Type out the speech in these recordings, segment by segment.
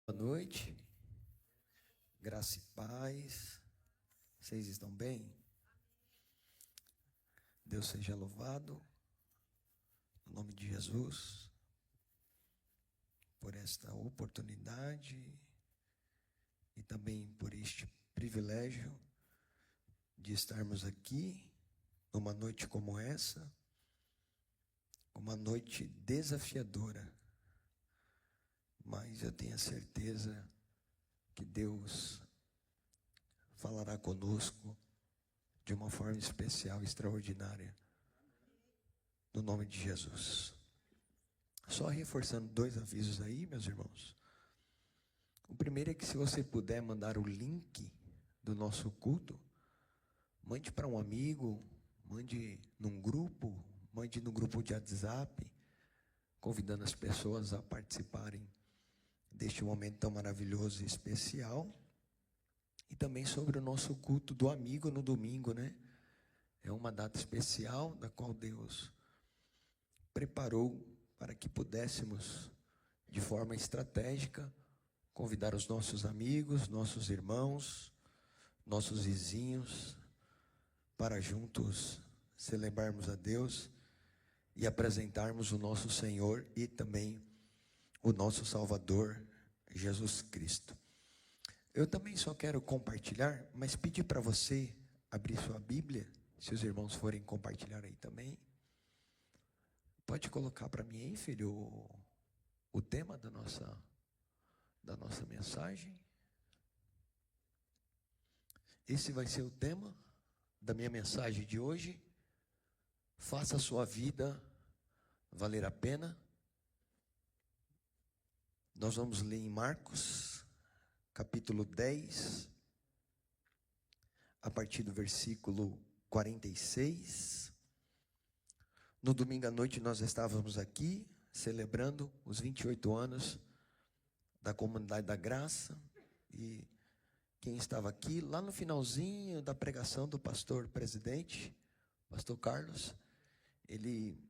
Boa noite, graça e paz, vocês estão bem? Deus seja louvado, em nome de Jesus, por esta oportunidade e também por este privilégio de estarmos aqui numa noite como essa, uma noite desafiadora, mas eu tenho a certeza que Deus falará conosco de uma forma especial, extraordinária, no nome de Jesus. Só reforçando 2 avisos aí, meus irmãos. O primeiro é que, se você puder mandar o link do nosso culto, mande para um amigo, mande num grupo, mande no grupo de WhatsApp, convidando as pessoas a participarem deste momento tão maravilhoso e especial. E também sobre o nosso culto do amigo no domingo, né? É uma data especial da qual Deus preparou para que pudéssemos, de forma estratégica, convidar os nossos amigos, nossos irmãos, nossos vizinhos, para juntos celebrarmos a Deus e apresentarmos o nosso Senhor e também o nosso Salvador, Jesus Cristo. Eu também só quero compartilhar, mas pedir para você abrir sua Bíblia, se os irmãos forem compartilhar aí também. Pode colocar para mim aí, filho, o tema da nossa mensagem. Esse vai ser o tema da minha mensagem de hoje. Faça a sua vida valer a pena. Nós vamos ler em Marcos, capítulo 10, a partir do versículo 46. No domingo à noite nós estávamos aqui celebrando os 28 anos da Comunidade da Graça. E quem estava aqui, lá no finalzinho da pregação do pastor presidente, pastor Carlos, ele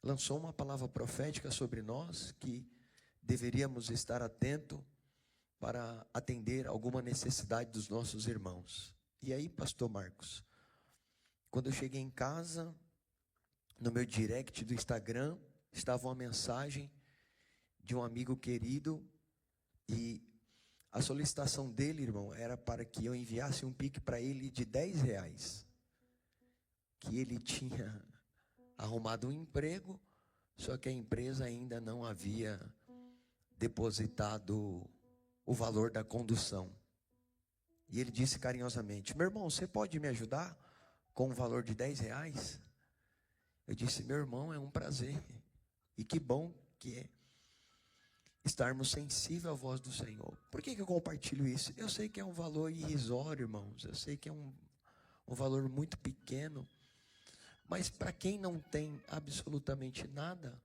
lançou uma palavra profética sobre nós, que deveríamos estar atentos para atender alguma necessidade dos nossos irmãos. E aí, pastor Marcos, quando eu cheguei em casa, no meu direct do Instagram, estava uma mensagem de um amigo querido, e a solicitação dele, irmão, era para que eu enviasse um Pix para ele de R$10, que ele tinha arrumado um emprego, só que a empresa ainda não havia depositado o valor da condução. E ele disse carinhosamente: meu irmão, você pode me ajudar com o valor de R$10? Eu disse: meu irmão, é um prazer. E que bom que é estarmos sensíveis à voz do Senhor. Por que eu compartilho isso? Eu sei que é um valor irrisório, irmãos. Eu sei que é um valor muito pequeno. Mas para quem não tem absolutamente nada,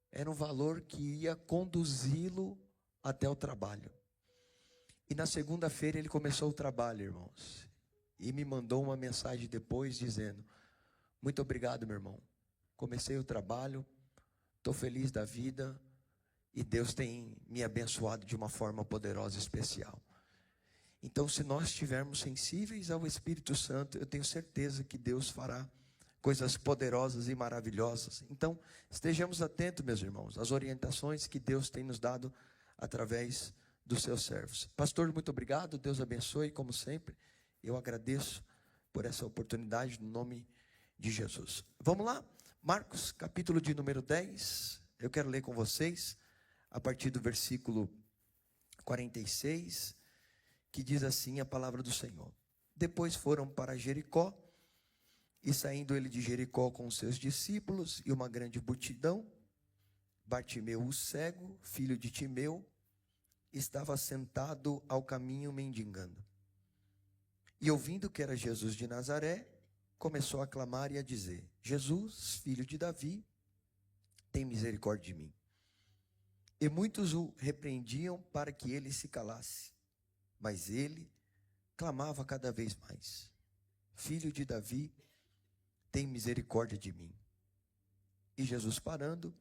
era um valor que ia conduzi-lo até o trabalho. E na segunda-feira ele começou o trabalho, irmãos. E me mandou uma mensagem depois dizendo: muito obrigado, meu irmão. Comecei o trabalho, estou feliz da vida e Deus tem me abençoado de uma forma poderosa e especial. Então, se nós estivermos sensíveis ao Espírito Santo, eu tenho certeza que Deus fará coisas poderosas e maravilhosas. Então, estejamos atentos, meus irmãos, às orientações que Deus tem nos dado através dos seus servos. Pastor, muito obrigado, Deus abençoe, como sempre. Eu agradeço por essa oportunidade, no nome de Jesus. Vamos lá, Marcos, capítulo de número 10, eu quero ler com vocês, a partir do versículo 46, que diz assim a palavra do Senhor. Depois foram para Jericó, e saindo ele de Jericó com os seus discípulos e uma grande multidão, Bartimeu o cego, filho de Timeu, estava sentado ao caminho mendigando. E ouvindo que era Jesus de Nazaré, começou a clamar e a dizer: Jesus, filho de Davi, tem misericórdia de mim. E muitos o repreendiam para que ele se calasse, mas ele clamava cada vez mais: Filho de Davi, tem misericórdia de mim. E Jesus, parando,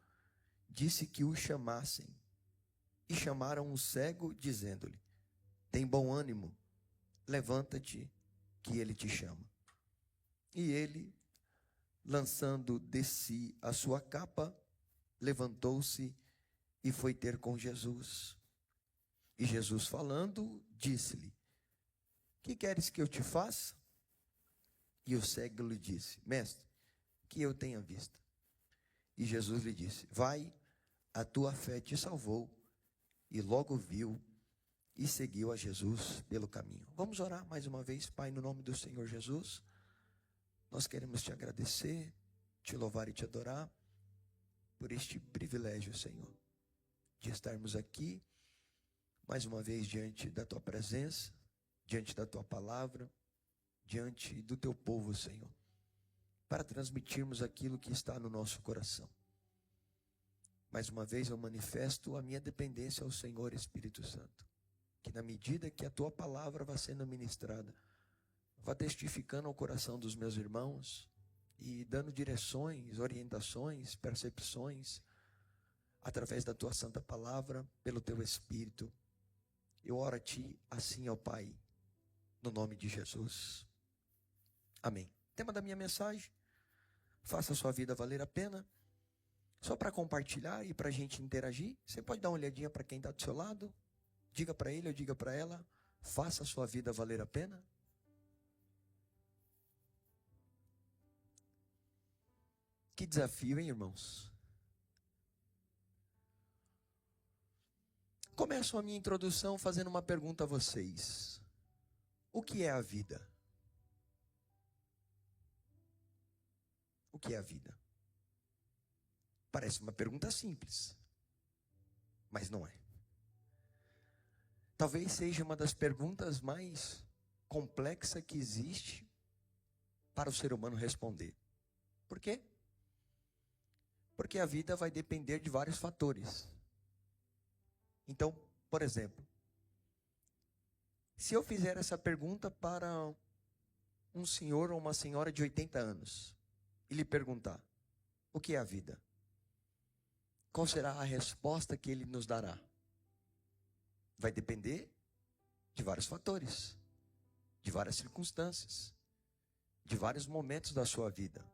disse que o chamassem. e chamaram um cego, dizendo-lhe: tem bom ânimo, levanta-te, que ele te chama. E ele, lançando de si a sua capa, levantou-se e foi ter com Jesus. E Jesus, falando, disse-lhe: que queres que eu te faça? E o cego lhe disse: mestre, que eu tenha vista. E Jesus lhe disse: vai, a tua fé te salvou. E logo viu e seguiu a Jesus pelo caminho. Vamos orar mais uma vez. Pai, no nome do Senhor Jesus, nós queremos te agradecer, te louvar e te adorar por este privilégio, Senhor, de estarmos aqui mais uma vez diante da tua presença, diante da tua palavra, diante do teu povo, Senhor, para transmitirmos aquilo que está no nosso coração. Mais uma vez eu manifesto a minha dependência ao Senhor Espírito Santo, que na medida que a tua palavra vai sendo ministrada, vá testificando ao coração dos meus irmãos e dando direções, orientações, percepções, através da tua santa palavra, pelo teu Espírito. Eu oro a ti assim, ó Pai, no nome de Jesus. Amém. Tema da minha mensagem: faça a sua vida valer a pena. Só para compartilhar e para a gente interagir, você pode dar uma olhadinha para quem está do seu lado, diga para ele ou diga para ela: faça a sua vida valer a pena. Que desafio, hein, irmãos? Começo a minha introdução fazendo uma pergunta a vocês: o que é a vida? O que é a vida? Parece uma pergunta simples, mas não é. Talvez seja uma das perguntas mais complexas que existe para o ser humano responder. Por quê? Porque a vida vai depender de vários fatores. Então, por exemplo, se eu fizer essa pergunta para um senhor ou uma senhora de 80 anos e lhe perguntar: o que é a vida? Qual será a resposta que ele nos dará? Vai depender de vários fatores, de várias circunstâncias, de vários momentos da sua vida.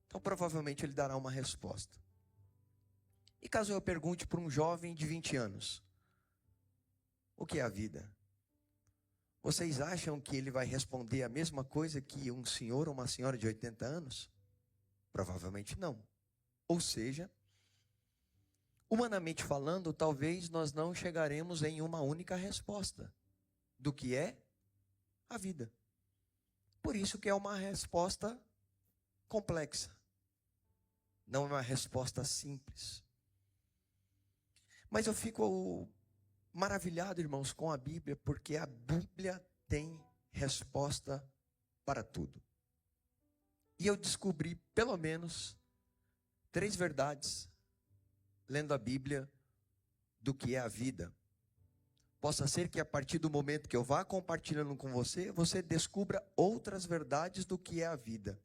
Então, provavelmente ele dará uma resposta. E caso eu pergunte para um jovem de 20 anos: o que é a vida? Vocês acham que ele vai responder a mesma coisa que um senhor ou uma senhora de 80 anos? Provavelmente não. Ou seja, humanamente falando, talvez nós não chegaremos em uma única resposta do que é a vida. Por isso que é uma resposta complexa. Não é uma resposta simples. Mas eu fico maravilhado, irmãos, com a Bíblia, porque a Bíblia tem resposta para tudo. E eu descobri pelo menos 3 verdades, lendo a Bíblia, do que é a vida. Possa ser que a partir do momento que eu vá compartilhando com você, você descubra outras verdades do que é a vida.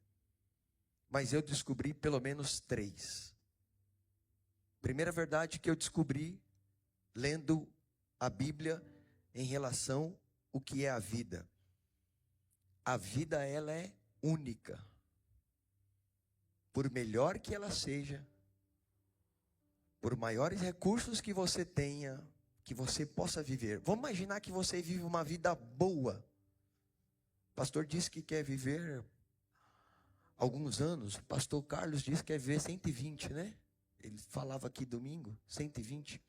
Mas eu descobri pelo menos 3. Primeira verdade que eu descobri, lendo a Bíblia, em relação ao que é a vida. A vida, ela é única. Por melhor que ela seja, por maiores recursos que você tenha, que você possa viver. Vamos imaginar que você vive uma vida boa. O pastor disse que quer viver alguns anos. O pastor Carlos disse que quer viver 120, né? Ele falava aqui domingo, 120.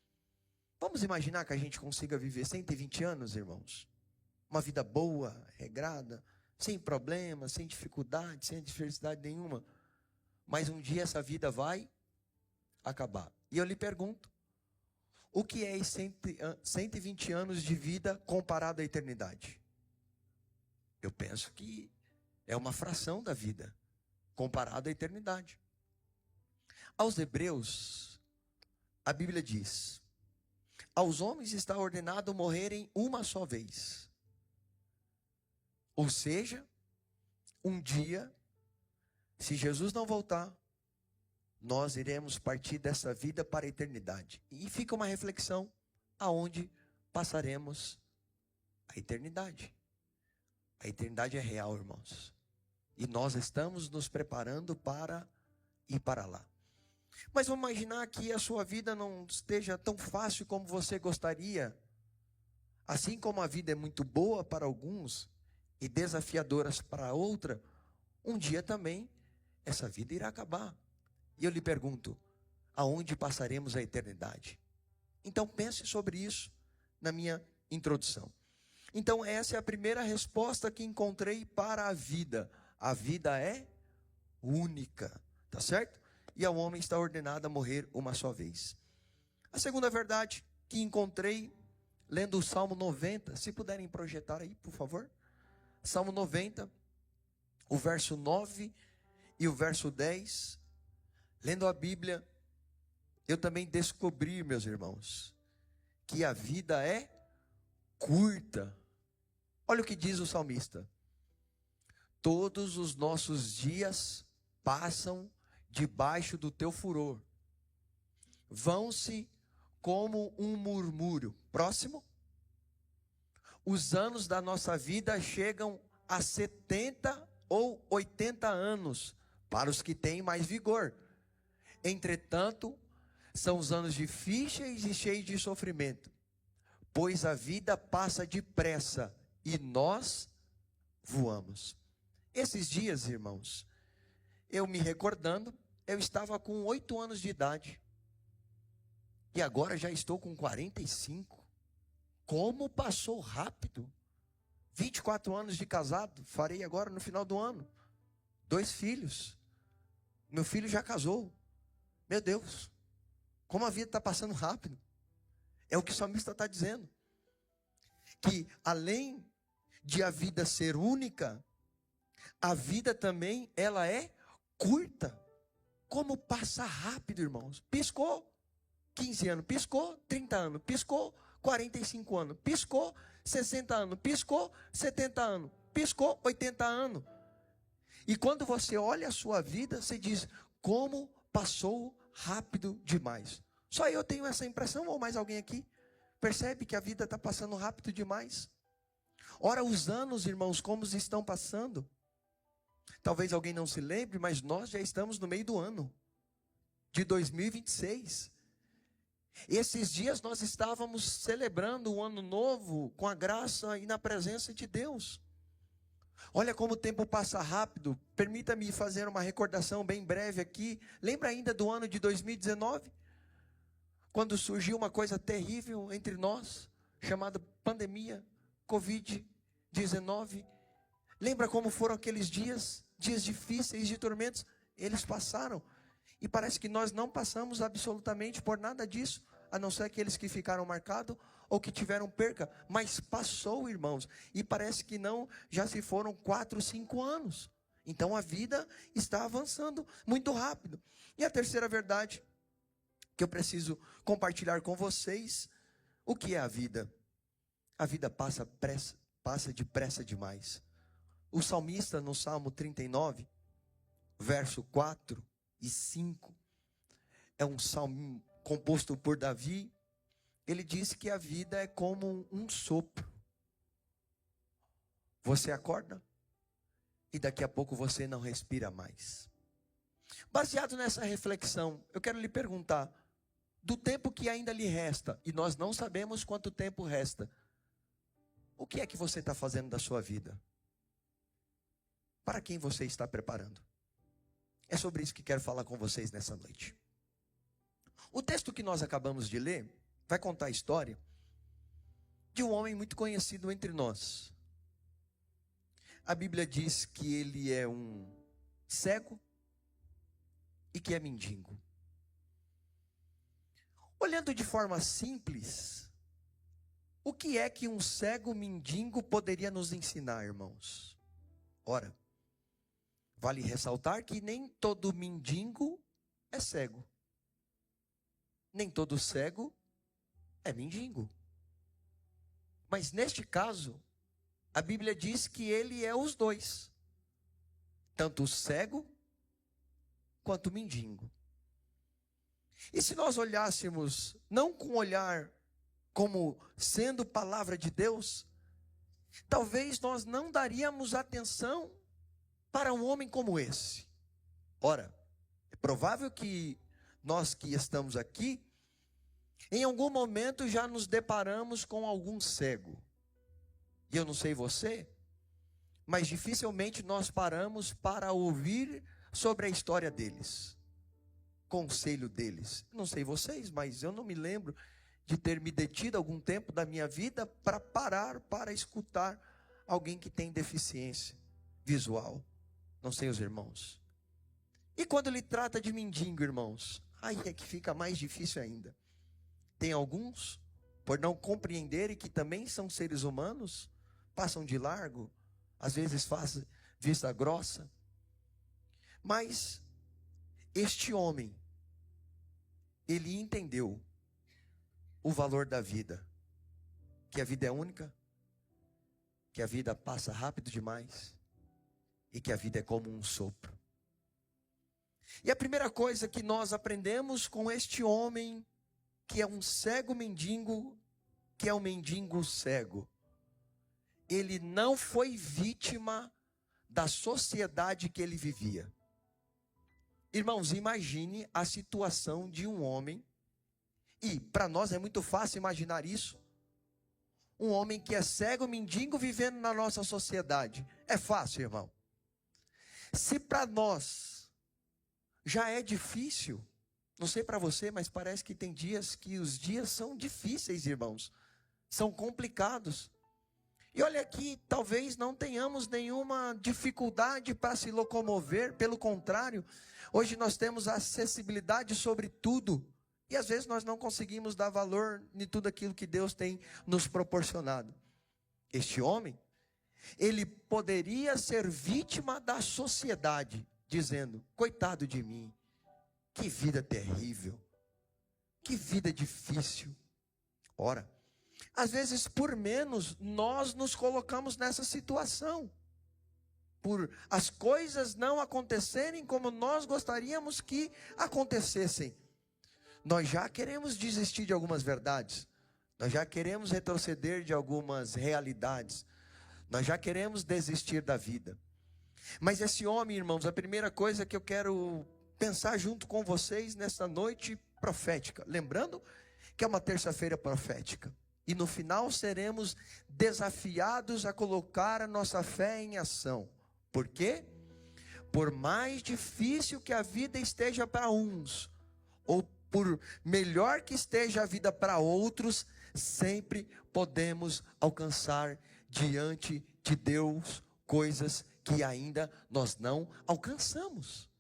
Vamos imaginar que a gente consiga viver 120 anos, irmãos? Uma vida boa, regrada, sem problemas, sem dificuldade, sem adversidade nenhuma. Mas um dia essa vida vai acabar. E eu lhe pergunto: o que é 120 anos de vida comparado à eternidade? Eu penso que é uma fração da vida comparado à eternidade. Aos Hebreus, a Bíblia diz: aos homens está ordenado morrerem uma só vez. Ou seja, um dia, se Jesus não voltar, nós iremos partir dessa vida para a eternidade. E fica uma reflexão: aonde passaremos a eternidade. A eternidade é real, irmãos. E nós estamos nos preparando para ir para lá. Mas vamos imaginar que a sua vida não esteja tão fácil como você gostaria. Assim como a vida é muito boa para alguns e desafiadoras para outra, um dia também essa vida irá acabar. E eu lhe pergunto, aonde passaremos a eternidade? Então pense sobre isso na minha introdução. Então essa é a primeira resposta que encontrei para a vida. A vida é única, tá certo? E ao homem está ordenado a morrer uma só vez. A segunda verdade que encontrei lendo o Salmo 90, se puderem projetar aí, por favor. Salmo 90, o verso 9 e o verso 10. Lendo a Bíblia, eu também descobri, meus irmãos, que a vida é curta. Olha o que diz o salmista: todos os nossos dias passam debaixo do teu furor, vão-se como um murmúrio. Próximo. Os anos da nossa vida chegam a 70 ou 80 anos, para os que têm mais vigor. Entretanto, são os anos difíceis e cheios de sofrimento, pois a vida passa depressa e nós voamos. Esses dias, irmãos, eu me recordando, eu estava com 8 anos de idade. E agora já estou com 45. Como passou rápido. 24 anos de casado, farei agora no final do ano. 2 filhos. Meu filho já casou. Meu Deus, como a vida está passando rápido. É o que o salmista está dizendo. Que além de a vida ser única, a vida também, ela é curta. Como passa rápido, irmãos. Piscou 15 anos, piscou 30 anos, piscou 45 anos, piscou 60 anos, piscou 70 anos, piscou 80 anos. E quando você olha a sua vida, você diz, como passou rápido demais. Só eu tenho essa impressão, ou mais alguém aqui? Percebe que a vida está passando rápido demais? Ora, os anos, irmãos, como estão passando? Talvez alguém não se lembre, mas nós já estamos no meio do ano de 2026. Esses dias nós estávamos celebrando o ano novo com a graça e na presença de Deus. Olha como o tempo passa rápido. Permita-me fazer uma recordação bem breve aqui. Lembra ainda do ano de 2019? Quando surgiu uma coisa terrível entre nós, chamada pandemia, Covid-19. Lembra como foram aqueles dias difíceis de tormentos? Eles passaram. E parece que nós não passamos absolutamente por nada disso, a não ser aqueles que ficaram marcados ou que tiveram perca. Mas passou, irmãos, e parece que não, já se foram 4, 5 anos. Então a vida está avançando muito rápido. E a terceira verdade que eu preciso compartilhar com vocês, o que é a vida? A vida passa depressa demais. O salmista no Salmo 39, verso 4 e 5, é um salmo composto por Davi. Ele diz que a vida é como um sopro. Você acorda e daqui a pouco você não respira mais. Baseado nessa reflexão, eu quero lhe perguntar, do tempo que ainda lhe resta, e nós não sabemos quanto tempo resta, o que é que você está fazendo da sua vida? Para quem você está preparando? É sobre isso que quero falar com vocês nessa noite. O texto que nós acabamos de ler vai contar a história de um homem muito conhecido entre nós. A Bíblia diz que ele é um cego e que é mendigo. Olhando de forma simples, o que é que um cego mendigo poderia nos ensinar, irmãos? Ora, vale ressaltar que nem todo mendigo é cego. Nem todo cego é mendigo. Mas neste caso, a Bíblia diz que ele é os dois. Tanto o cego, quanto o mendigo. E se nós olhássemos, não com um olhar como sendo palavra de Deus, talvez nós não daríamos atenção para um homem como esse. Ora, é provável que nós que estamos aqui, em algum momento já nos deparamos com algum cego. E eu não sei você, mas dificilmente nós paramos para ouvir sobre a história deles, conselho deles. Não sei vocês, mas eu não me lembro de ter me detido algum tempo da minha vida para parar para escutar alguém que tem deficiência visual. Não sei os irmãos. E quando ele trata de mendigo, irmãos, aí é que fica mais difícil ainda. Tem alguns, por não compreenderem que também são seres humanos, passam de largo, às vezes fazem vista grossa. Mas este homem, ele entendeu o valor da vida, que a vida é única, que a vida passa rápido demais e que a vida é como um sopro. E a primeira coisa que nós aprendemos com este homem, que é um cego mendigo, que é um mendigo cego, ele não foi vítima da sociedade que ele vivia. Irmãos, imagine a situação de um homem, e para nós é muito fácil imaginar isso, um homem que é cego, mendigo, vivendo na nossa sociedade. É fácil, irmão. Se para nós já é difícil, não sei para você, mas parece que tem dias que os dias são difíceis, irmãos. São complicados. E olha aqui, talvez não tenhamos nenhuma dificuldade para se locomover, pelo contrário, hoje nós temos acessibilidade sobre tudo. E às vezes nós não conseguimos dar valor em tudo aquilo que Deus tem nos proporcionado. Este homem, ele poderia ser vítima da sociedade, dizendo: coitado de mim, que vida terrível, que vida difícil. Ora, às vezes por menos nós nos colocamos nessa situação, por as coisas não acontecerem como nós gostaríamos que acontecessem. Nós já queremos desistir de algumas verdades, nós já queremos retroceder de algumas realidades, nós já queremos desistir da vida. Mas esse homem, irmãos, a primeira coisa que eu quero pensar junto com vocês nessa noite profética, lembrando que é uma terça-feira profética, e no final seremos desafiados a colocar a nossa fé em ação. Por quê? Por mais difícil que a vida esteja para uns, ou por melhor que esteja a vida para outros, sempre podemos alcançar diante de Deus coisas que ainda nós não alcançamos.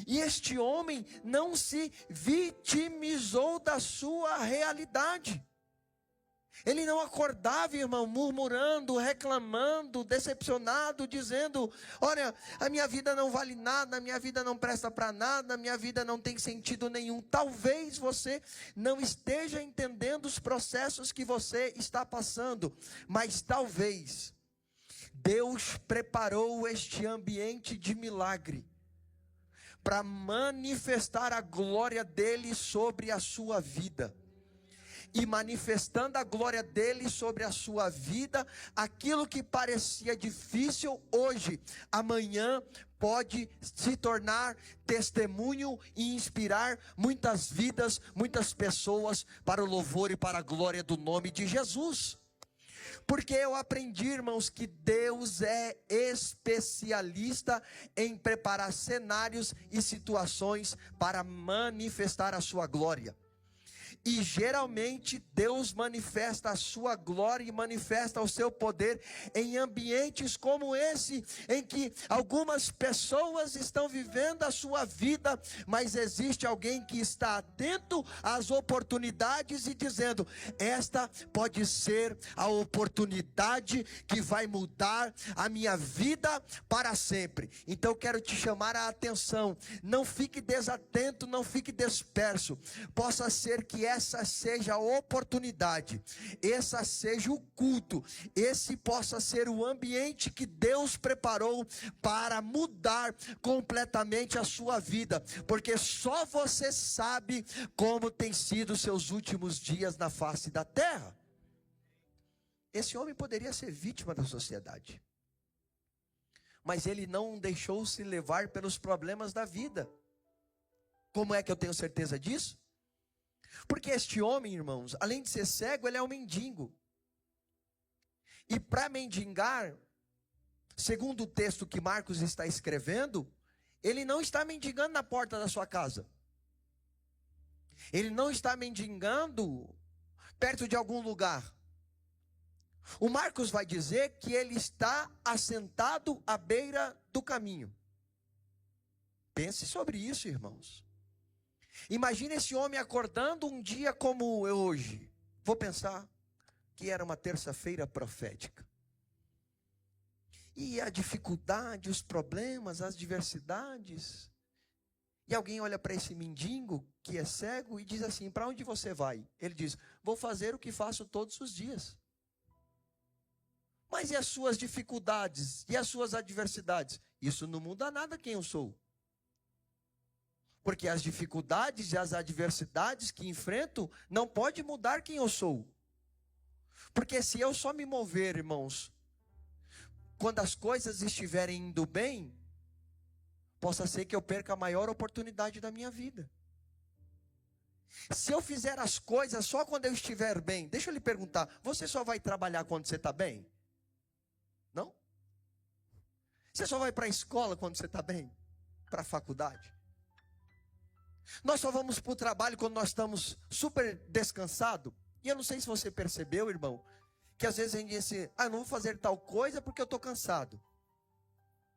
E este homem não se vitimizou da sua realidade. Ele não acordava, irmão, murmurando, reclamando, decepcionado, dizendo: olha, a minha vida não vale nada, a minha vida não presta para nada, a minha vida não tem sentido nenhum. Talvez você não esteja entendendo os processos que você está passando, mas talvez Deus preparou este ambiente de milagre para manifestar a glória dele sobre a sua vida. E manifestando a glória dele sobre a sua vida, aquilo que parecia difícil hoje, amanhã pode se tornar testemunho e inspirar muitas vidas, muitas pessoas para o louvor e para a glória do nome de Jesus. Porque eu aprendi, irmãos, que Deus é especialista em preparar cenários e situações para manifestar a sua glória. E geralmente Deus manifesta a sua glória e manifesta o seu poder em ambientes como esse, em que algumas pessoas estão vivendo a sua vida, mas existe alguém que está atento às oportunidades e dizendo: esta pode ser a oportunidade que vai mudar a minha vida para sempre. Então eu quero te chamar a atenção, não fique desatento, não fique disperso. Possa ser que essa seja a oportunidade, essa seja o culto, esse possa ser o ambiente que Deus preparou para mudar completamente a sua vida, porque só você sabe como tem sido seus últimos dias na face da terra. Esse homem poderia ser vítima da sociedade, mas ele não deixou-se levar pelos problemas da vida. Como é que eu tenho certeza disso? Porque este homem, irmãos, além de ser cego, ele é um mendigo. E para mendigar, segundo o texto que Marcos está escrevendo, ele não está mendigando na porta da sua casa. Ele não está mendigando perto de algum lugar. O Marcos vai dizer que ele está assentado à beira do caminho. Pense sobre isso, irmãos. Imagine esse homem acordando um dia como hoje. Vou pensar que era uma terça-feira profética. E a dificuldade, os problemas, as adversidades. E alguém olha para esse mendigo que é cego e diz assim: para onde você vai? Ele diz: vou fazer o que faço todos os dias. Mas e as suas dificuldades? E as suas adversidades? Isso não muda nada quem eu sou. Porque as dificuldades e as adversidades que enfrento não pode mudar quem eu sou. Porque se eu só me mover, irmãos, quando as coisas estiverem indo bem, possa ser que eu perca a maior oportunidade da minha vida. Se eu fizer as coisas só quando eu estiver bem, deixa eu lhe perguntar, você só vai trabalhar quando você está bem? Não? Você só vai para a escola quando você está bem? Para a faculdade? Nós só vamos para o trabalho quando nós estamos super descansados? E eu não sei se você percebeu, irmão, que às vezes a gente diz assim: não vou fazer tal coisa porque eu estou cansado.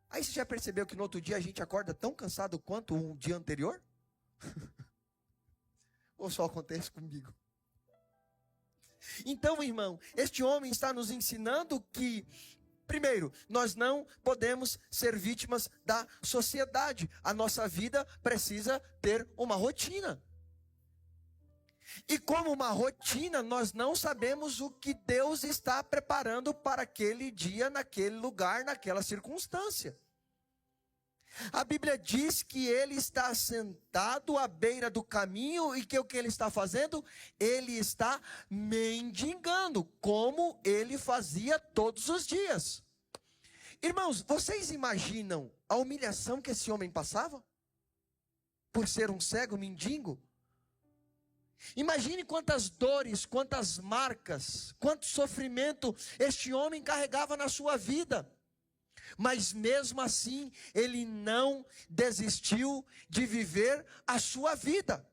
Aí você já percebeu que no outro dia a gente acorda tão cansado quanto um dia anterior? Ou só acontece comigo? Então, irmão, este homem está nos ensinando que, primeiro, nós não podemos ser vítimas da sociedade. A nossa vida precisa ter uma rotina. E como uma rotina, nós não sabemos o que Deus está preparando para aquele dia, naquele lugar, naquela circunstância. A Bíblia diz que ele está sentado à beira do caminho e que o que ele está fazendo? Ele está mendigando, como ele fazia todos os dias. Irmãos, vocês imaginam a humilhação que esse homem passava? Por ser um cego mendigo? Imagine quantas dores, quantas marcas, quanto sofrimento este homem carregava na sua vida. Mas mesmo assim, ele não desistiu de viver a sua vida.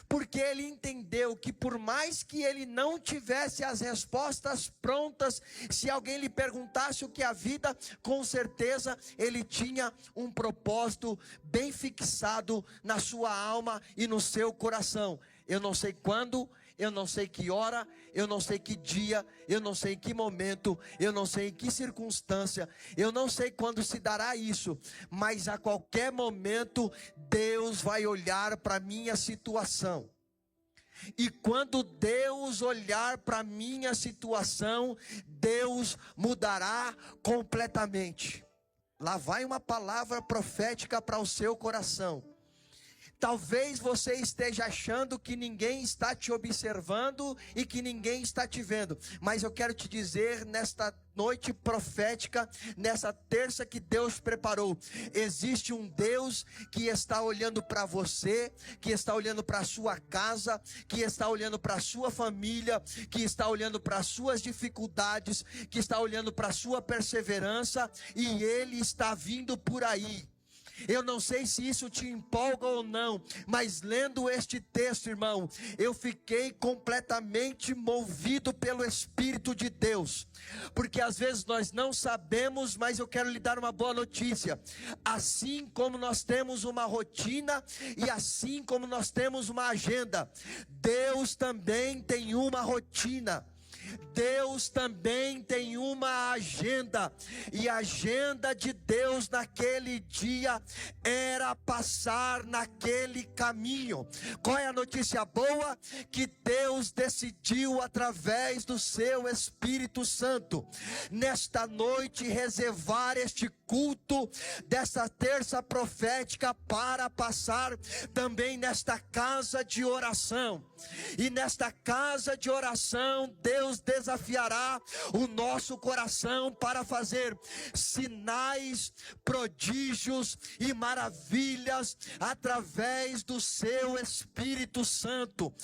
Porque ele entendeu que por mais que ele não tivesse as respostas prontas, se alguém lhe perguntasse o que é a vida, com certeza ele tinha um propósito bem fixado na sua alma e no seu coração. Eu não sei quando, eu não sei que hora, eu não sei que dia, eu não sei em que momento, eu não sei em que circunstância, eu não sei quando se dará isso, mas a qualquer momento Deus vai olhar para a minha situação. E quando Deus olhar para a minha situação, Deus mudará completamente. Lá vai uma palavra profética para o seu coração. Talvez você esteja achando que ninguém está te observando e que ninguém está te vendo. Mas eu quero te dizer nesta noite profética, nessa terça que Deus preparou, existe um Deus que está olhando para você, que está olhando para a sua casa, que está olhando para a sua família, que está olhando para as suas dificuldades, que está olhando para a sua perseverança, e Ele está vindo por aí. Eu não sei se isso te empolga ou não, mas lendo este texto, irmão, eu fiquei completamente movido pelo Espírito de Deus, porque às vezes nós não sabemos, mas eu quero lhe dar uma boa notícia. Assim como nós temos uma rotina e assim como nós temos uma agenda, Deus também tem uma rotina. Deus também tem uma agenda, e a agenda de Deus naquele dia era passar naquele caminho. Qual é a notícia boa? Que Deus decidiu através do seu Espírito Santo, nesta noite, reservar este culto dessa terça profética para passar também nesta casa de oração. E nesta casa de oração, Deus desafiará o nosso coração para fazer sinais, prodígios e maravilhas através do seu Espírito Santo.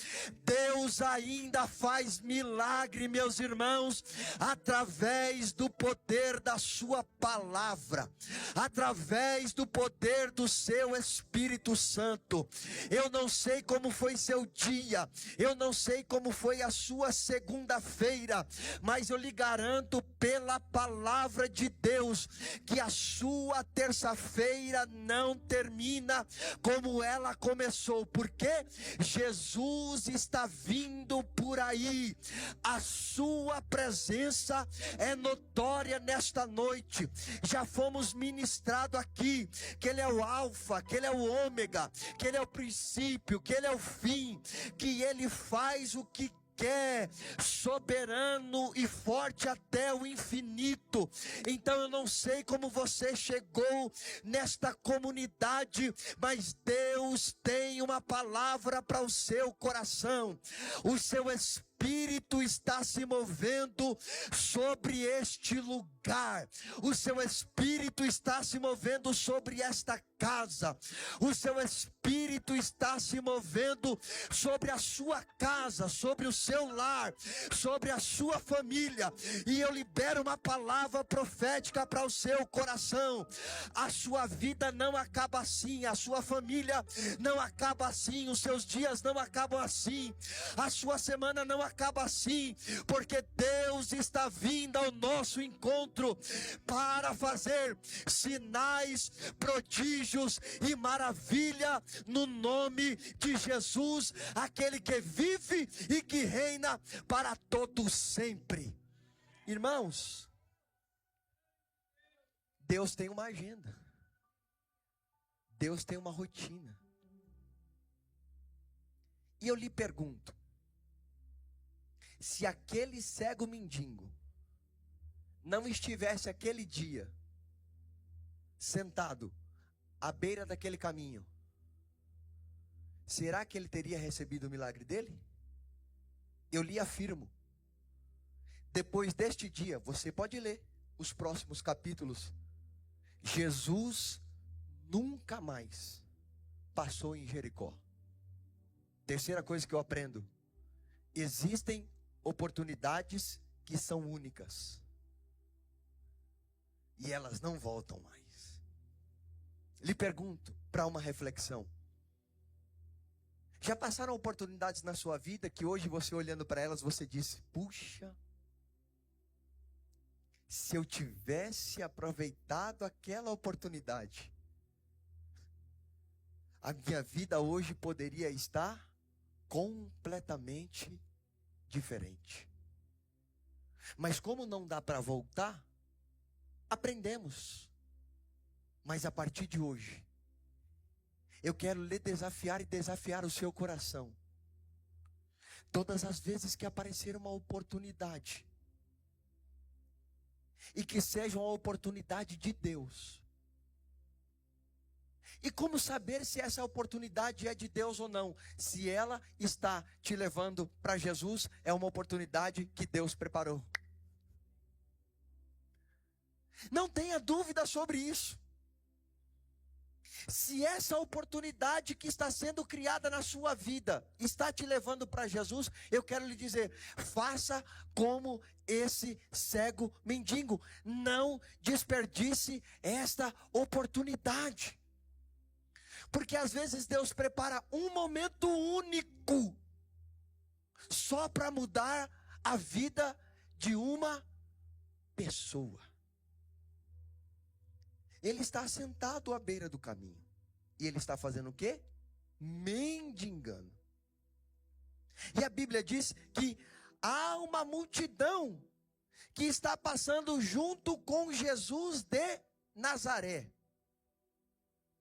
Deus ainda faz milagre, meus irmãos, através do poder da sua palavra, através do poder do seu Espírito Santo. Eu não sei como foi seu dia, eu não sei como foi a sua segunda-feira, mas eu lhe garanto pela palavra de Deus que a sua terça-feira não termina como ela começou, porque Jesus está vindo por aí. A sua presença é notória nesta noite. Já fomos ministrados aqui que Ele é o alfa, que Ele é o ômega, que Ele é o princípio, que Ele é o fim, que Ele faz o que quer, soberano e forte até o infinito. Então eu não sei como você chegou nesta comunidade, mas Deus tem uma palavra para o seu coração. O seu Espírito está se movendo sobre este lugar. O seu Espírito está se movendo sobre esta casa. O seu Espírito está se movendo sobre a sua casa, sobre o seu lar, sobre a sua família. E eu libero uma palavra profética para o seu coração. A sua vida não acaba assim, a sua família não acaba assim, os seus dias não acabam assim, a sua semana não acaba assim, porque Deus está vindo ao nosso encontro para fazer sinais, prodígios e maravilha no nome de Jesus, aquele que vive e que reina para todo sempre. Irmãos, Deus tem uma agenda, Deus tem uma rotina. E eu lhe pergunto, se aquele cego mendigo não estivesse aquele dia sentado à beira daquele caminho, será que ele teria recebido o milagre dele? Eu lhe afirmo, depois deste dia, você pode ler os próximos capítulos, Jesus nunca mais passou em Jericó. Terceira coisa que eu aprendo: existem oportunidades que são únicas e elas não voltam mais. Lhe pergunto para uma reflexão: já passaram oportunidades na sua vida que hoje você olhando para elas você disse, puxa, se eu tivesse aproveitado aquela oportunidade, a minha vida hoje poderia estar completamente diferente. Mas como não dá para voltar, aprendemos. Mas a partir de hoje, eu quero lhe desafiar e desafiar o seu coração. Todas as vezes que aparecer uma oportunidade, e que seja uma oportunidade de Deus. E como saber se essa oportunidade é de Deus ou não? Se ela está te levando para Jesus, é uma oportunidade que Deus preparou. Não tenha dúvida sobre isso. Se essa oportunidade que está sendo criada na sua vida está te levando para Jesus, eu quero lhe dizer, faça como esse cego mendigo. Não desperdice esta oportunidade. Porque às vezes Deus prepara um momento único só para mudar a vida de uma pessoa. Ele está sentado à beira do caminho. E ele está fazendo o quê? Mendigando. E a Bíblia diz que há uma multidão que está passando junto com Jesus de Nazaré.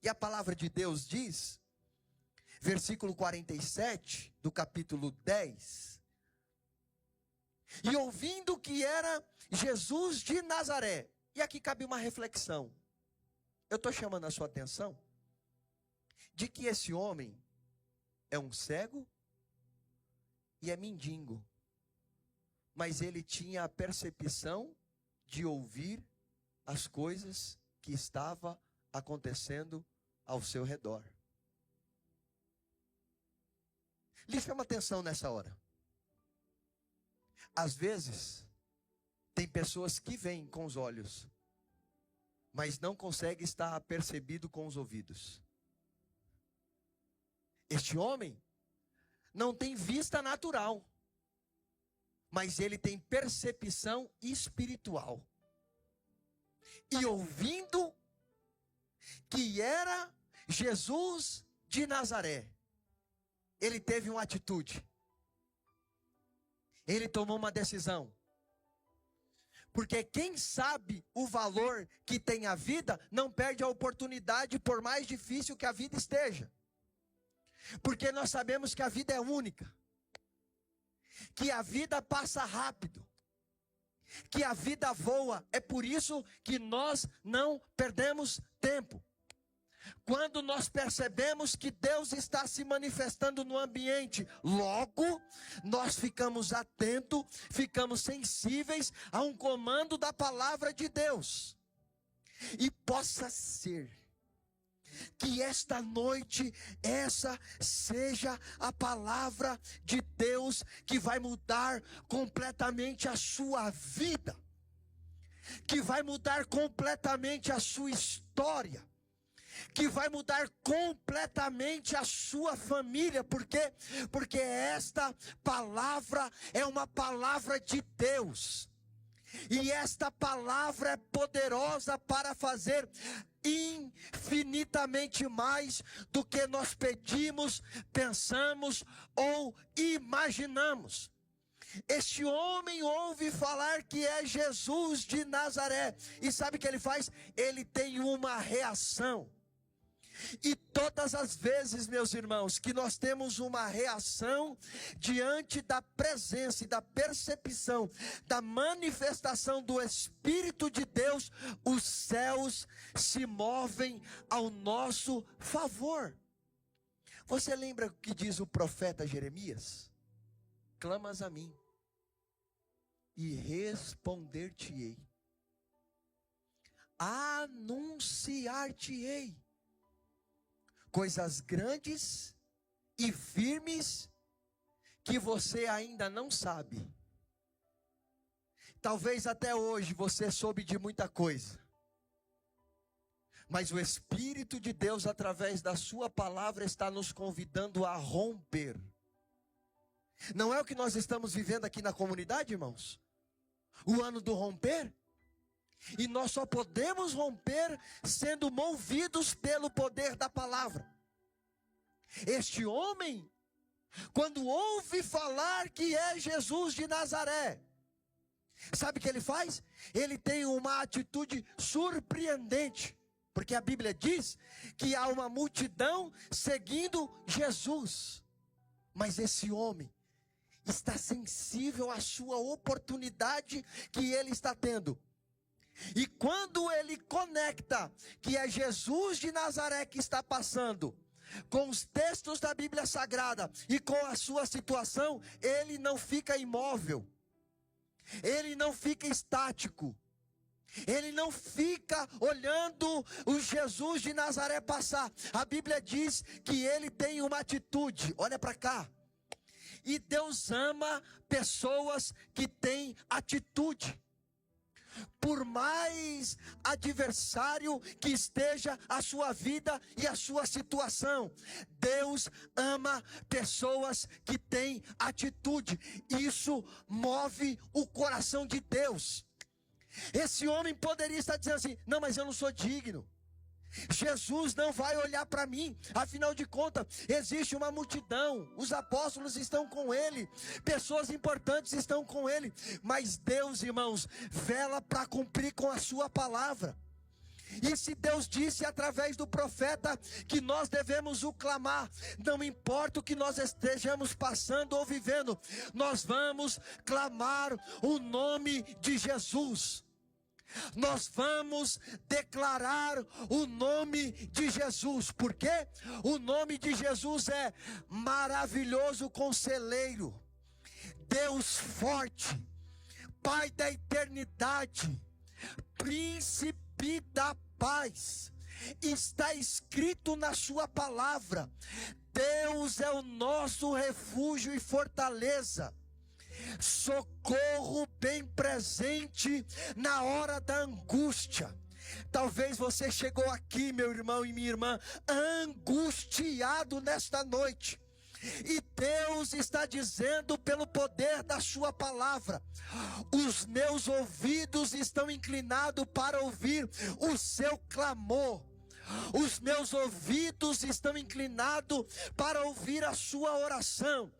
E a palavra de Deus diz, versículo 47 do capítulo 10. E ouvindo que era Jesus de Nazaré. E aqui cabe uma reflexão. Eu estou chamando a sua atenção de que esse homem é um cego e é mendigo. Mas ele tinha a percepção de ouvir as coisas que estavam acontecendo ao seu redor. Lhe chama atenção nessa hora. Às vezes, tem pessoas que veem com os olhos, mas não conseguem estar apercebido com os ouvidos. Este homem não tem vista natural, mas ele tem percepção espiritual. E ouvindo que era Jesus de Nazaré, ele teve uma atitude. Ele tomou uma decisão. Porque quem sabe o valor que tem a vida, não perde a oportunidade por mais difícil que a vida esteja. Porque nós sabemos que a vida é única. Que a vida passa rápido. Que a vida voa. É por isso que nós não perdemos tempo. Quando nós percebemos que Deus está se manifestando no ambiente, logo nós ficamos atentos, ficamos sensíveis a um comando da palavra de Deus. E possa ser que esta noite essa seja a palavra de Deus que vai mudar completamente a sua vida, que vai mudar completamente a sua história, que vai mudar completamente a sua família. Por quê? Porque esta palavra é uma palavra de Deus. E esta palavra é poderosa para fazer infinitamente mais do que nós pedimos, pensamos ou imaginamos. Este homem ouve falar que é Jesus de Nazaré. E sabe o que ele faz? Ele tem uma reação. E todas as vezes, meus irmãos, que nós temos uma reação diante da presença e da percepção, da manifestação do Espírito de Deus, os céus se movem ao nosso favor. Você lembra o que diz o profeta Jeremias? Clamas a mim e responder-te-ei, anunciar-te-ei coisas grandes e firmes que você ainda não sabe. Talvez até hoje você soube de muita coisa, mas o Espírito de Deus, através da sua palavra, está nos convidando a romper. Não é o que nós estamos vivendo aqui na comunidade, irmãos? O ano do romper? E nós só podemos romper sendo movidos pelo poder da palavra. Este homem, quando ouve falar que é Jesus de Nazaré, sabe o que ele faz? Ele tem uma atitude surpreendente. Porque a Bíblia diz que há uma multidão seguindo Jesus. Mas esse homem está sensível à sua oportunidade que ele está tendo. E quando ele conecta que é Jesus de Nazaré que está passando, com os textos da Bíblia Sagrada e com a sua situação, ele não fica imóvel, ele não fica estático, ele não fica olhando o Jesus de Nazaré passar. A Bíblia diz que ele tem uma atitude, olha para cá. E Deus ama pessoas que têm atitude. Por mais adversário que esteja a sua vida e a sua situação, Deus ama pessoas que têm atitude. Isso move o coração de Deus. Esse homem poderia estar dizendo assim: não, mas eu não sou digno. Jesus não vai olhar para mim, afinal de contas, existe uma multidão, os apóstolos estão com ele, pessoas importantes estão com ele, mas Deus, irmãos, vela para cumprir com a sua palavra. E se Deus disse através do profeta que nós devemos o clamar, não importa o que nós estejamos passando ou vivendo, nós vamos clamar o nome de Jesus. Nós vamos declarar o nome de Jesus, porque o nome de Jesus é maravilhoso conselheiro, Deus forte, Pai da eternidade, príncipe da paz. Está escrito na sua palavra: Deus é o nosso refúgio e fortaleza, socorro bem presente na hora da angústia. Talvez você chegou aqui, meu irmão e minha irmã, angustiado nesta noite, e Deus está dizendo pelo poder da sua palavra: os meus ouvidos estão inclinados para ouvir o seu clamor. Os meus ouvidos estão inclinados para ouvir a sua oração.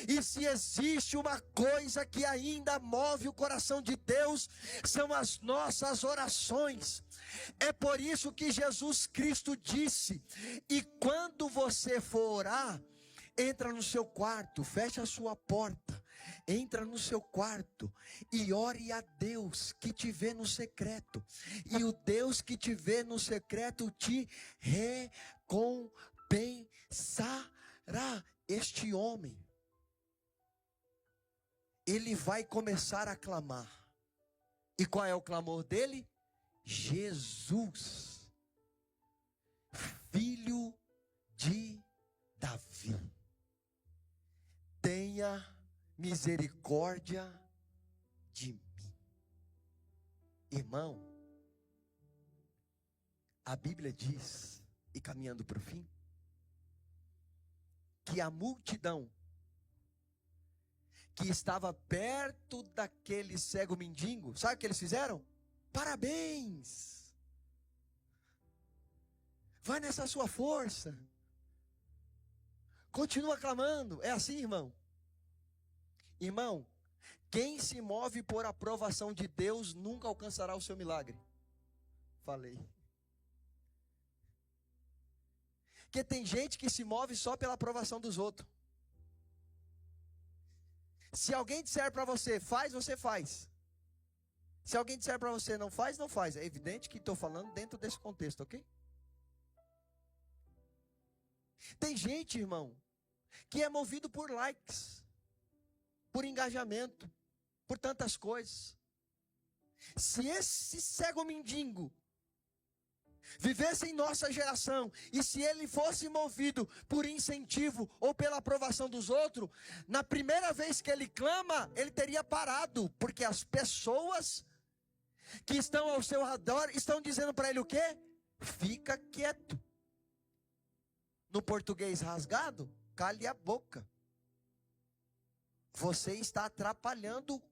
E se existe uma coisa que ainda move o coração de Deus, são as nossas orações. É por isso que Jesus Cristo disse: e quando você for orar, entra no seu quarto, fecha a sua porta, entra no seu quarto e ore a Deus que te vê no secreto, e o Deus que te vê no secreto te recompensará. Este homem, ele vai começar a clamar. E qual é o clamor dele? Jesus, filho de Davi, tenha misericórdia de mim. Irmão, a Bíblia diz, e caminhando para o fim, que a multidão que estava perto daquele cego mendigo, sabe o que eles fizeram? Parabéns! Vai nessa sua força. Continua clamando. É assim, irmão? Irmão, quem se move por aprovação de Deus nunca alcançará o seu milagre. Falei. Porque tem gente que se move só pela aprovação dos outros. Se alguém disser para você, faz, você faz. Se alguém disser para você, não faz, não faz. É evidente que estou falando dentro desse contexto, ok? Tem gente, irmão, que é movido por likes, por engajamento, por tantas coisas. Se esse cego mendigo vivesse em nossa geração, e se ele fosse movido por incentivo ou pela aprovação dos outros, na primeira vez que ele clama, ele teria parado, porque as pessoas que estão ao seu redor estão dizendo para ele o quê? Fica quieto. No português rasgado, cale a boca. Você está atrapalhando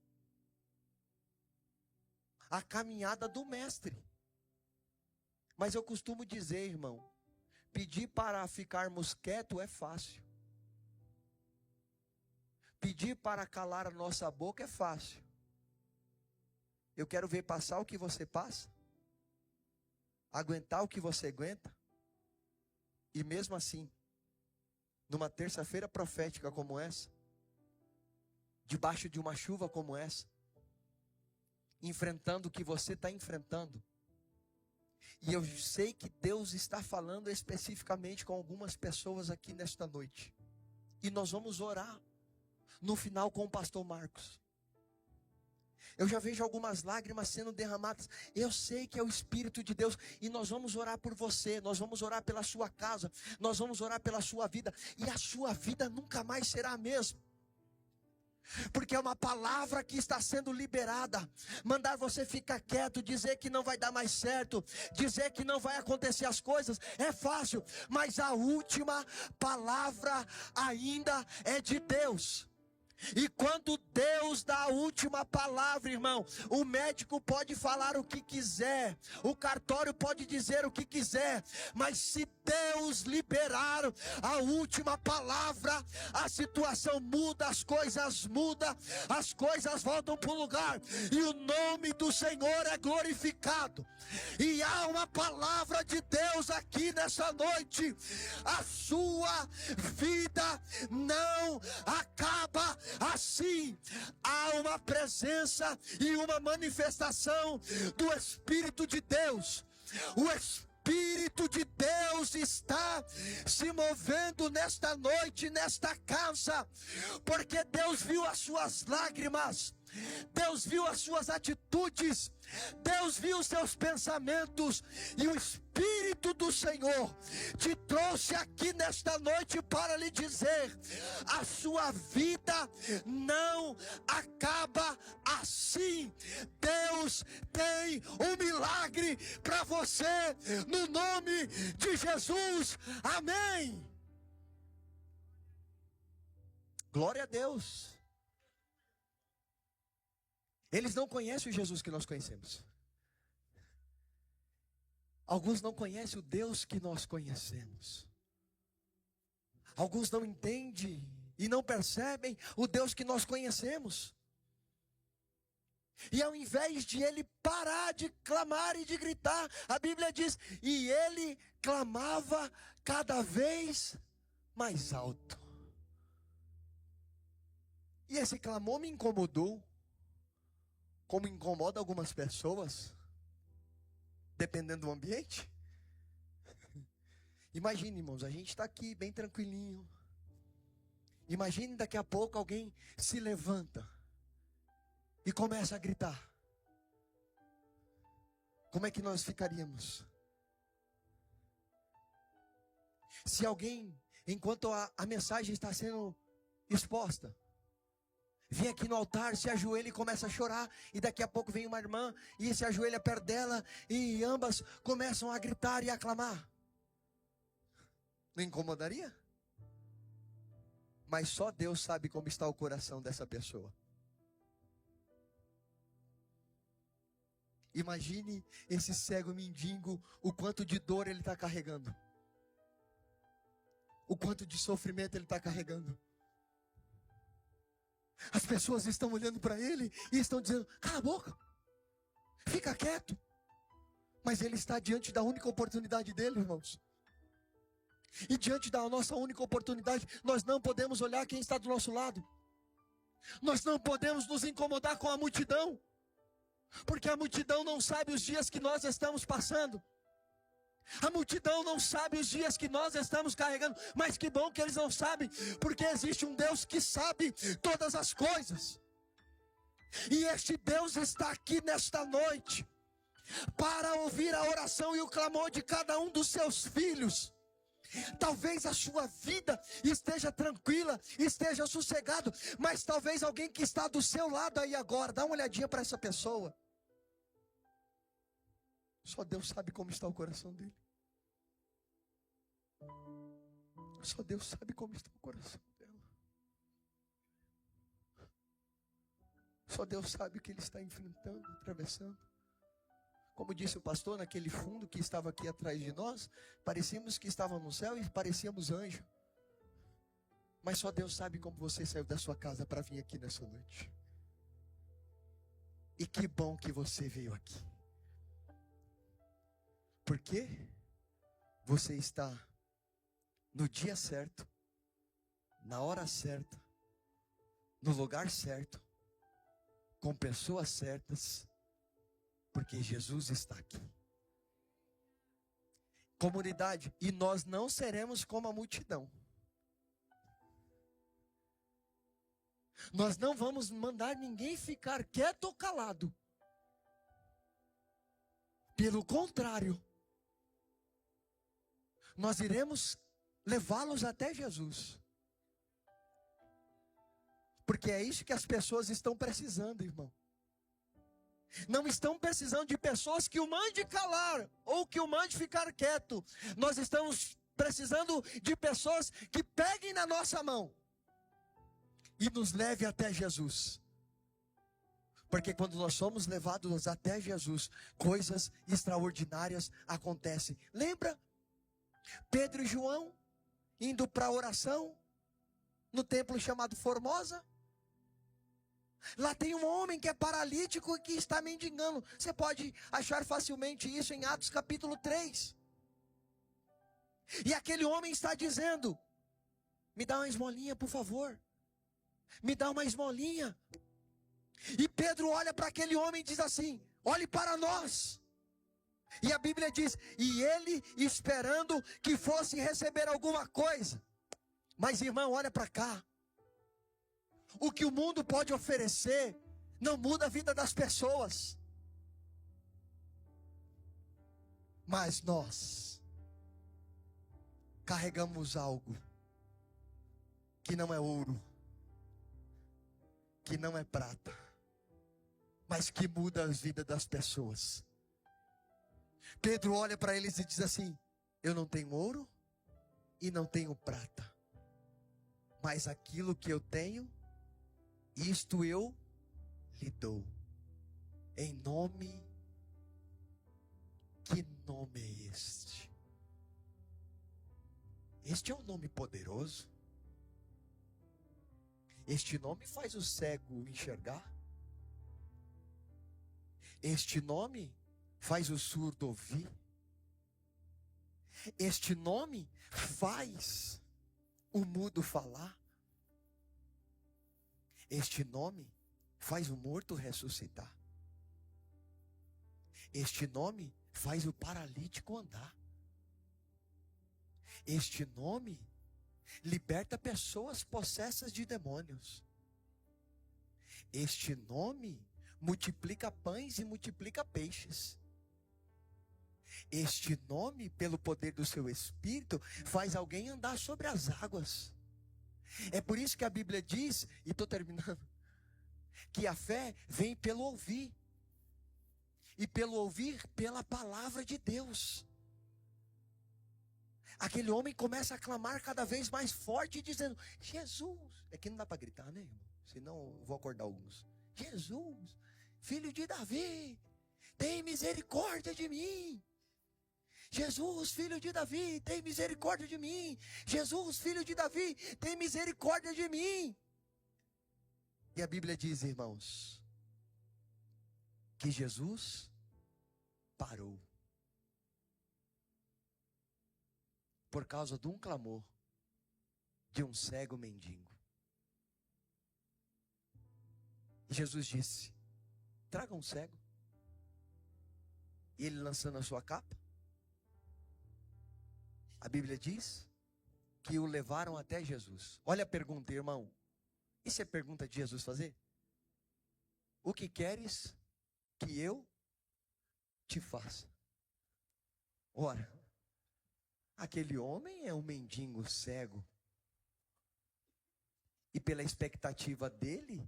a caminhada do mestre. Mas eu costumo dizer, irmão, pedir para ficarmos quietos é fácil. Pedir para calar a nossa boca é fácil. Eu quero ver passar o que você passa, aguentar o que você aguenta, e mesmo assim, numa terça-feira profética como essa, debaixo de uma chuva como essa, enfrentando o que você está enfrentando, e eu sei que Deus está falando especificamente com algumas pessoas aqui nesta noite. E nós vamos orar no final com o pastor Marcos. Eu já vejo algumas lágrimas sendo derramadas. Eu sei que é o Espírito de Deus. E nós vamos orar por você. Nós vamos orar pela sua casa. Nós vamos orar pela sua vida. E a sua vida nunca mais será a mesma. Porque é uma palavra que está sendo liberada. Mandar você ficar quieto, dizer que não vai dar mais certo, dizer que não vai acontecer as coisas, é fácil. Mas a última palavra ainda é de Deus. E quando Deus dá a última palavra, irmão, o médico pode falar o que quiser, o cartório pode dizer o que quiser, mas se Deus liberar a última palavra, a situação muda, as coisas mudam, as coisas voltam para o lugar, e o nome do Senhor é glorificado. E há uma palavra de Deus aqui nessa noite: a sua vida não acaba assim. Há uma presença e uma manifestação do Espírito de Deus. O Espírito de Deus está se movendo nesta noite, nesta casa, porque Deus viu as suas lágrimas, Deus viu as suas atitudes, Deus viu os seus pensamentos, e o Espírito do Senhor te trouxe aqui nesta noite para lhe dizer: a sua vida não acaba assim. Deus tem um milagre para você, no nome de Jesus, amém. Glória a Deus. Eles não conhecem o Jesus que nós conhecemos. Alguns não conhecem o Deus que nós conhecemos. Alguns não entendem e não percebem o Deus que nós conhecemos. E ao invés de ele parar de clamar e de gritar, a Bíblia diz: e ele clamava cada vez mais alto. E esse clamor me incomodou, como incomoda algumas pessoas, dependendo do ambiente. Imagine, irmãos, a gente está aqui bem tranquilinho. Imagine daqui a pouco alguém se levanta e começa a gritar. Como é que nós ficaríamos? Se alguém, enquanto a mensagem está sendo exposta, vem aqui no altar, se ajoelha e começa a chorar, e daqui a pouco vem uma irmã e se ajoelha perto dela, e ambas começam a gritar e a clamar, não incomodaria? Mas só Deus sabe como está o coração dessa pessoa. Imagine esse cego mendigo, o quanto de dor ele está carregando, o quanto de sofrimento ele está carregando. As pessoas estão olhando para ele e estão dizendo: cala a boca, fica quieto. Mas ele está diante da única oportunidade dele, irmãos. E diante da nossa única oportunidade, nós não podemos olhar quem está do nosso lado. Nós não podemos nos incomodar com a multidão, porque a multidão não sabe os dias que nós estamos passando. A multidão não sabe os dias que nós estamos carregando, mas que bom que eles não sabem, porque existe um Deus que sabe todas as coisas. E este Deus está aqui nesta noite para ouvir a oração e o clamor de cada um dos seus filhos. Talvez a sua vida esteja tranquila, esteja sossegado, mas talvez alguém que está do seu lado aí agora, dá uma olhadinha para essa pessoa. Só Deus sabe como está o coração dele. Só Deus sabe como está o coração dela. Só Deus sabe o que ele está enfrentando, atravessando. Como disse o pastor, naquele fundo que estava aqui atrás de nós, parecíamos que estávamos no céu e parecíamos anjo. Mas só Deus sabe como você saiu da sua casa para vir aqui nessa noite. E que bom que você veio aqui. Porque você está no dia certo, na hora certa, no lugar certo, com pessoas certas, porque Jesus está aqui. Comunidade, e nós não seremos como a multidão. Nós não vamos mandar ninguém ficar quieto ou calado. Pelo contrário, nós iremos levá-los até Jesus. Porque é isso que as pessoas estão precisando, irmão. Não estão precisando de pessoas que o mande calar ou que o mande ficar quieto. Nós estamos precisando de pessoas que peguem na nossa mão e nos leve até Jesus. Porque quando nós somos levados até Jesus, coisas extraordinárias acontecem. Lembra? Pedro e João indo para a oração no templo chamado Formosa. Lá tem um homem que é paralítico e que está mendigando. Você pode achar facilmente isso em Atos capítulo 3. E aquele homem está dizendo: me dá uma esmolinha, por favor. Me dá uma esmolinha. E Pedro olha para aquele homem e diz assim: olhe para nós. E a Bíblia diz: e ele esperando que fosse receber alguma coisa. Mas irmão, olha para cá. O que o mundo pode oferecer não muda a vida das pessoas. Mas nós carregamos algo que não é ouro, que não é prata, mas que muda a vida das pessoas. Pedro olha para eles e diz assim: eu não tenho ouro e não tenho prata, mas aquilo que eu tenho, isto eu lhe dou. Em nome, que nome é este? Este é um nome poderoso. Este nome faz o cego enxergar. Este nome faz o surdo ouvir. Este nome faz o mudo falar. Este nome faz o morto ressuscitar. Este nome faz o paralítico andar. Este nome liberta pessoas possessas de demônios. Este nome multiplica pães e multiplica peixes. Este nome, pelo poder do seu Espírito, faz alguém andar sobre as águas. É por isso que a Bíblia diz, e estou terminando, que a fé vem pelo ouvir, e pelo ouvir pela palavra de Deus. Aquele homem começa a clamar cada vez mais forte, dizendo: Jesus, é que não dá para gritar, né, irmão? Senão eu vou acordar alguns. Jesus, filho de Davi, tem misericórdia de mim. Jesus, filho de Davi, tem misericórdia de mim. Jesus, filho de Davi, tem misericórdia de mim. E a Bíblia diz, irmãos, que Jesus parou por causa de um clamor de um cego mendigo. E Jesus disse: traga um cego. E ele, lançando a sua capa, a Bíblia diz que o levaram até Jesus. Olha a pergunta, irmão. Isso é pergunta de Jesus fazer? O que queres que eu te faça? Ora, aquele homem é um mendigo cego. E pela expectativa dele,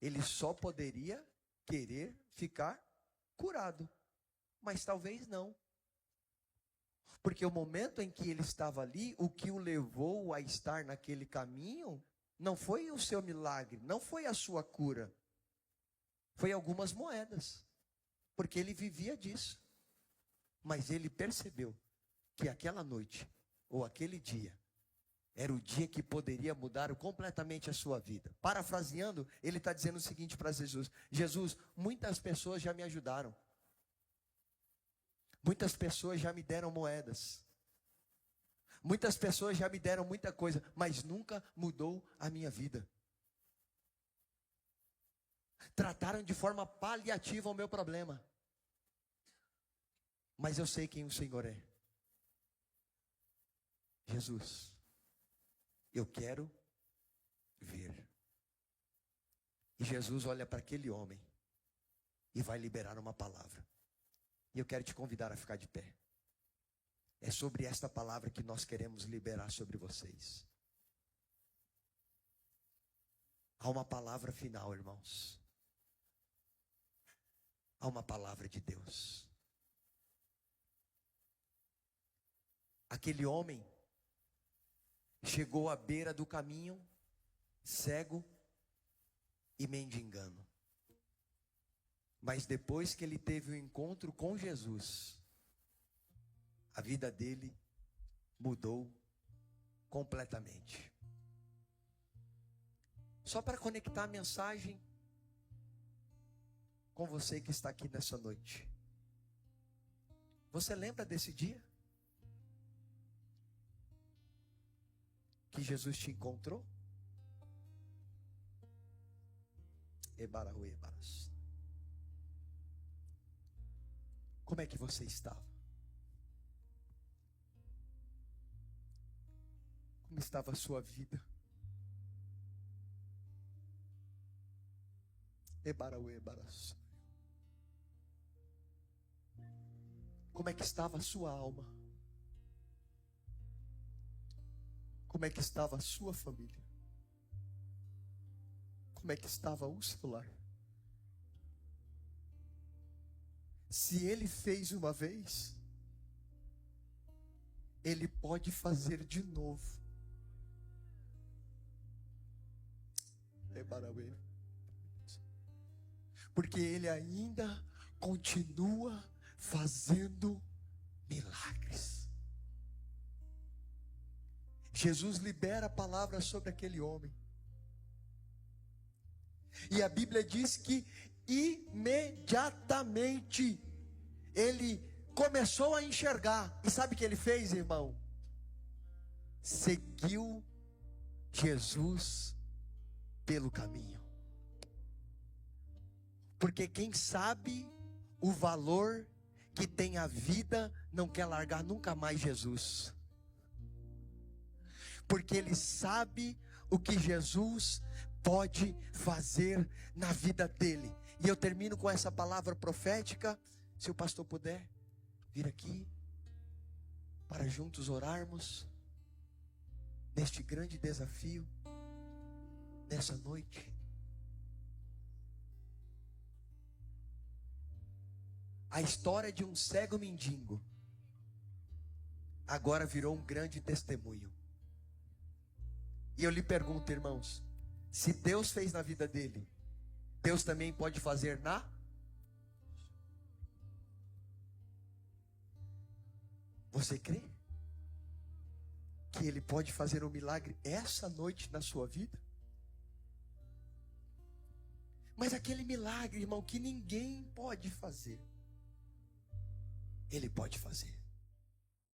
ele só poderia querer ficar curado. Mas talvez não. Porque o momento em que ele estava ali, o que o levou a estar naquele caminho, não foi o seu milagre, não foi a sua cura. Foi algumas moedas. Porque ele vivia disso. Mas ele percebeu que aquela noite, ou aquele dia, era o dia que poderia mudar completamente a sua vida. Parafraseando, ele está dizendo o seguinte para Jesus: Jesus, muitas pessoas já me ajudaram. Muitas pessoas já me deram moedas. Muitas pessoas já me deram muita coisa, mas nunca mudou a minha vida. Trataram de forma paliativa o meu problema. Mas eu sei quem o Senhor é. Jesus, eu quero ver. E Jesus olha para aquele homem e vai liberar uma palavra. E eu quero te convidar a ficar de pé. É sobre esta palavra que nós queremos liberar sobre vocês. Há uma palavra final, irmãos. Há uma palavra de Deus. Aquele homem chegou à beira do caminho cego e mendigando. Mas depois que ele teve o encontro com Jesus, a vida dele mudou completamente. Só para conectar a mensagem com você que está aqui nessa noite. Você lembra desse dia? Que Jesus te encontrou? Ebaras. Como é que você estava? Como estava a sua vida? Ebaras. Como é que estava a sua alma? Como é que estava a sua família? Como é que estava o seu lar? Se ele fez uma vez, ele pode fazer de novo. Porque ele ainda continua fazendo milagres. Jesus libera a palavra sobre aquele homem. E a Bíblia diz que imediatamente ele começou a enxergar. E sabe o que ele fez, irmão? Seguiu Jesus pelo caminho. Porque quem sabe o valor que tem a vida não quer largar nunca mais Jesus. Porque ele sabe o que Jesus pode fazer na vida dele. E eu termino com essa palavra profética. Se o pastor puder vir aqui para juntos orarmos neste grande desafio, nessa noite. A história de um cego mendigo agora virou um grande testemunho. E eu lhe pergunto, irmãos, se Deus fez na vida dele, Deus também pode fazer na? Você crê que ele pode fazer um milagre essa noite na sua vida? Mas aquele milagre, irmão, que ninguém pode fazer, ele pode fazer.